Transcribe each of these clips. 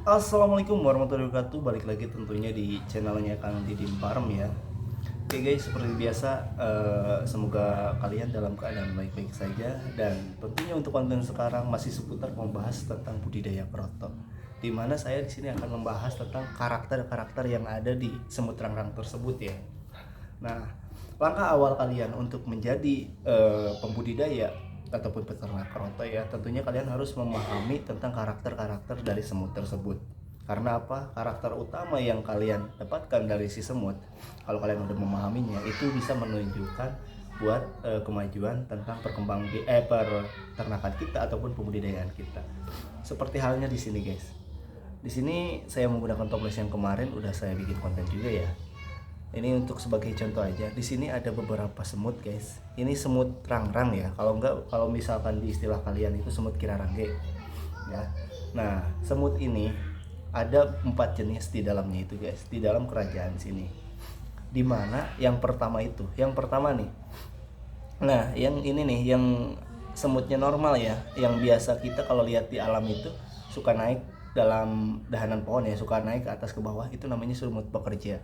Assalamualaikum warahmatullahi wabarakatuh. Balik lagi tentunya di channelnya Kang Didi Farm ya. Oke guys, seperti biasa, semoga kalian dalam keadaan baik-baik saja. Dan tentunya untuk konten sekarang masih seputar membahas tentang budidaya kroto, dimana saya di sini akan membahas tentang karakter-karakter yang ada di semut rangrang tersebut ya. Nah, langkah awal kalian untuk menjadi pembudidaya ataupun peternak keroto ya, tentunya kalian harus memahami tentang karakter-karakter dari semut tersebut. Karena apa? Karakter utama yang kalian dapatkan dari si semut, kalau kalian udah memahaminya, itu bisa menunjukkan buat kemajuan tentang peternakan kita ataupun pembudidayaan kita. Seperti halnya di sini guys. Di sini saya menggunakan toples yang kemarin udah saya bikin konten juga ya. Ini untuk sebagai contoh aja. Di sini ada beberapa semut, guys. Ini semut rangrang ya. Kalau misalkan di istilah kalian itu semut kirarangge, ya. Nah, semut ini ada 4 jenis di dalamnya itu, guys. Di dalam kerajaan sini. Dimana yang pertama nih. Nah, yang ini nih, yang semutnya normal ya, yang biasa kita kalau lihat di alam itu suka naik dalam dahanan pohon ya, suka naik ke atas ke bawah, itu namanya semut pekerja,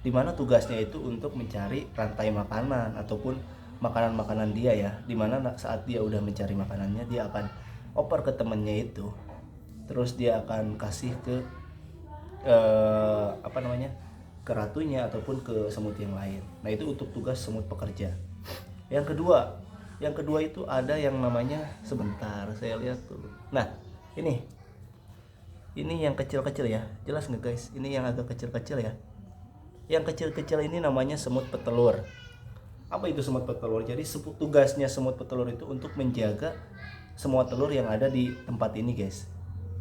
dimana tugasnya itu untuk mencari rantai makanan ataupun makanan-makanan dia ya, dimana saat dia udah mencari makanannya dia akan oper ke temennya itu, terus dia akan kasih ke apa namanya, ke ratunya ataupun ke semut yang lain. Nah itu untuk tugas semut pekerja. Yang kedua itu ada yang namanya, sebentar saya lihat dulu. Nah ini yang kecil-kecil ya, jelas nggak guys? Ini yang agak kecil-kecil ya. Yang kecil-kecil ini namanya semut petelur. Apa itu semut petelur? Jadi tugasnya semut petelur itu untuk menjaga semua telur yang ada di tempat ini, guys.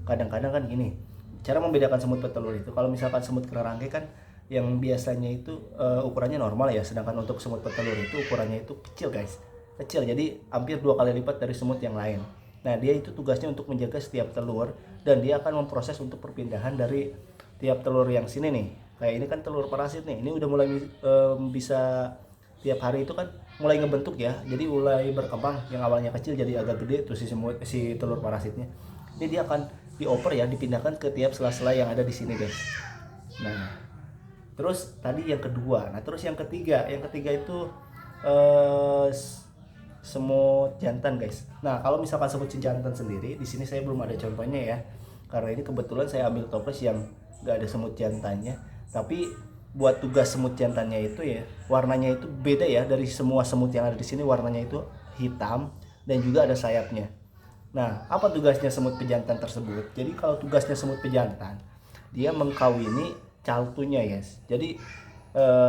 Kadang-kadang kan gini, cara membedakan semut petelur itu, kalau misalkan semut kerangke kan yang biasanya itu ukurannya normal ya, sedangkan untuk semut petelur itu ukurannya itu kecil, guys. Kecil, jadi hampir 2 kali lipat dari semut yang lain. Nah, dia itu tugasnya untuk menjaga setiap telur, dan dia akan memproses untuk perpindahan dari tiap telur yang sini nih. Kayak ini kan telur parasit nih, ini udah mulai bisa tiap hari itu kan mulai ngebentuk ya, jadi mulai berkembang, yang awalnya kecil jadi agak gede tuh si telur parasitnya. Ini dia akan dioper ya, dipindahkan ke tiap sela-sela yang ada di sini guys. Nah terus tadi yang kedua, nah terus yang ketiga itu eh, semut jantan guys. Nah kalau misalkan semut jantan sendiri di sini saya belum ada contohnya ya, karena ini kebetulan saya ambil toples yang nggak ada semut jantannya. Tapi buat tugas semut jantannya itu ya, warnanya itu beda ya dari semua semut yang ada di sini. Warnanya itu hitam dan juga ada sayapnya. Nah, apa tugasnya semut pejantan tersebut? Jadi kalau tugasnya semut pejantan, dia mengkawini caltunya, guys. Jadi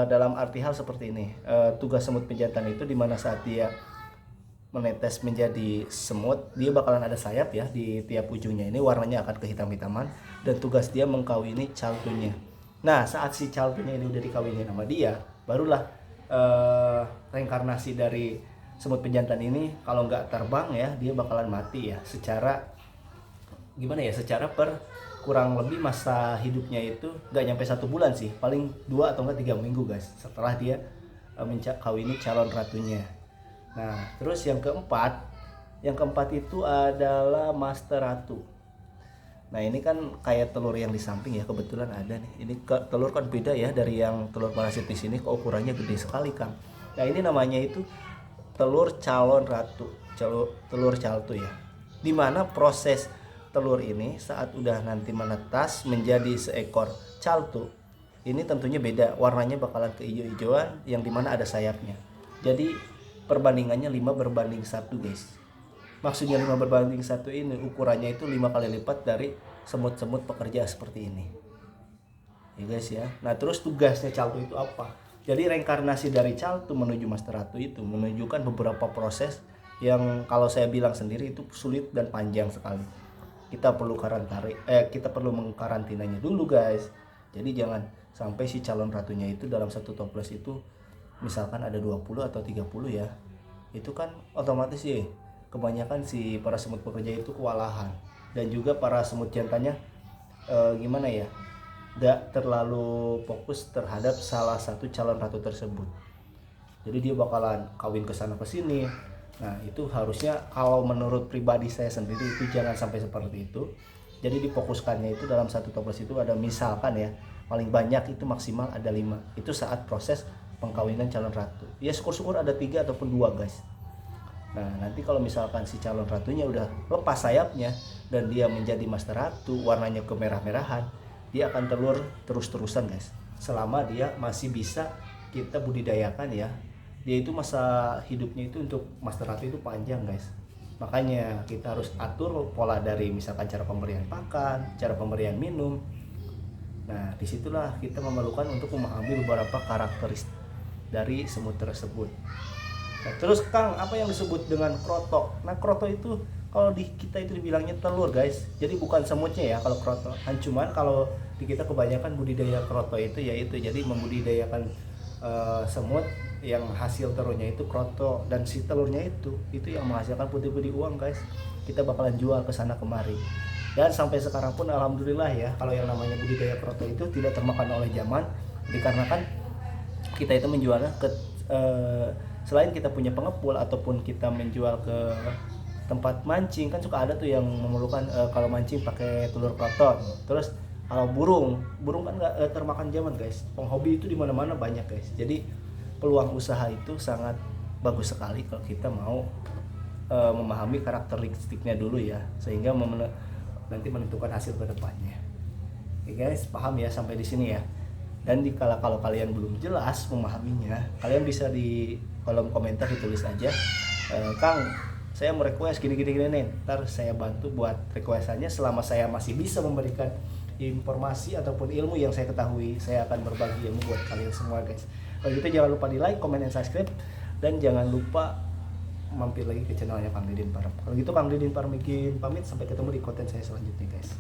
dalam arti hal seperti ini, tugas semut pejantan itu dimana saat dia menetes menjadi semut, dia bakalan ada sayap ya di tiap ujungnya, ini warnanya akan kehitam-hitaman, dan tugas dia mengkawini caltunya. Nah saat si caltunya ini udah dikawinin sama dia, barulah reinkarnasi dari semut pejantan ini kalau nggak terbang ya, dia bakalan mati ya, secara gimana ya, secara per kurang lebih masa hidupnya itu nggak nyampe 1 bulan sih, paling 2 atau 3 minggu guys, setelah dia kawini calon ratunya. Nah terus yang keempat itu adalah master ratu. Nah ini kan kayak telur yang di samping ya, kebetulan ada nih. Ini telur kan beda ya dari yang telur parasit di sini, kok ukurannya gede sekali Kang. Nah ini namanya itu telur calon ratu, telur caltu ya. Dimana proses telur ini saat udah nanti menetas menjadi seekor caltu, ini tentunya beda, warnanya bakalan kehijau-hijauan yang dimana ada sayapnya. Jadi perbandingannya 5:1 guys. Maksudnya 5:1 ini ukurannya itu 5 kali lipat dari semut-semut pekerja seperti ini ya guys ya. Nah terus tugasnya caltu itu apa? Jadi reinkarnasi dari caltu menuju master ratu itu menunjukkan beberapa proses yang kalau saya bilang sendiri itu sulit dan panjang sekali. Kita perlu mengkarantinanya dulu guys. Jadi jangan sampai si calon ratunya itu dalam satu toples itu misalkan ada 20 atau 30 ya, itu kan otomatis sih kebanyakan si para semut pekerja itu kewalahan, dan juga para semut jantannya gimana ya, gak terlalu fokus terhadap salah satu calon ratu tersebut. Jadi dia bakalan kawin ke sana ke sini. Nah itu harusnya kalau menurut pribadi saya sendiri itu jangan sampai seperti itu. Jadi difokuskannya itu dalam satu toples itu ada misalkan ya, paling banyak itu maksimal ada 5. Itu saat proses pengkawinan calon ratu. Ya syukur-syukur ada 3 ataupun 2 guys. Nah nanti kalau misalkan si calon ratunya udah lepas sayapnya dan dia menjadi master ratu, warnanya kemerah-merahan, dia akan telur terus-terusan guys. Selama dia masih bisa kita budidayakan ya. Dia itu masa hidupnya itu untuk master ratu itu panjang guys. Makanya kita harus atur pola dari misalkan cara pemberian pakan, cara pemberian minum. Nah disitulah kita memerlukan untuk memahami beberapa karakteristik dari semut tersebut. Nah, terus Kang, apa yang disebut dengan kroto? Nah kroto itu kalau di kita itu dibilangnya telur guys. Jadi bukan semutnya ya kalau kroto. Cuman kalau di kita kebanyakan budidaya kroto itu yaitu jadi membudidayakan semut yang hasil telurnya itu kroto, dan si telurnya itu yang menghasilkan putih-putih uang guys. Kita bakalan jual ke sana kemari. Dan sampai sekarang pun alhamdulillah ya, kalau yang namanya budidaya kroto itu tidak termakan oleh zaman, dikarenakan kita itu menjualnya ke selain kita punya pengepul ataupun kita menjual ke tempat mancing, kan suka ada tuh yang memerlukan kalau mancing pakai telur kroto. Terus kalau burung kan nggak termakan zaman guys. Penghobi itu di mana-mana banyak guys. Jadi peluang usaha itu sangat bagus sekali kalau kita mau memahami karakteristiknya dulu ya, sehingga nanti menentukan hasil kedepannya. Oke guys, paham ya sampai di sini ya. Dan kalau kalian belum jelas memahaminya, kalian bisa di kolom komentar ditulis aja, Kang, saya mau request gini nih. Ntar saya bantu buat requestannya. Selama saya masih bisa memberikan informasi ataupun ilmu yang saya ketahui, saya akan berbagi ilmu buat kalian semua guys. Kalau gitu jangan lupa di like, comment, dan subscribe, dan jangan lupa mampir lagi ke channelnya Kang Didin Farm. Kalau gitu Kang Didin Farm bikin pamit, sampai ketemu di konten saya selanjutnya guys.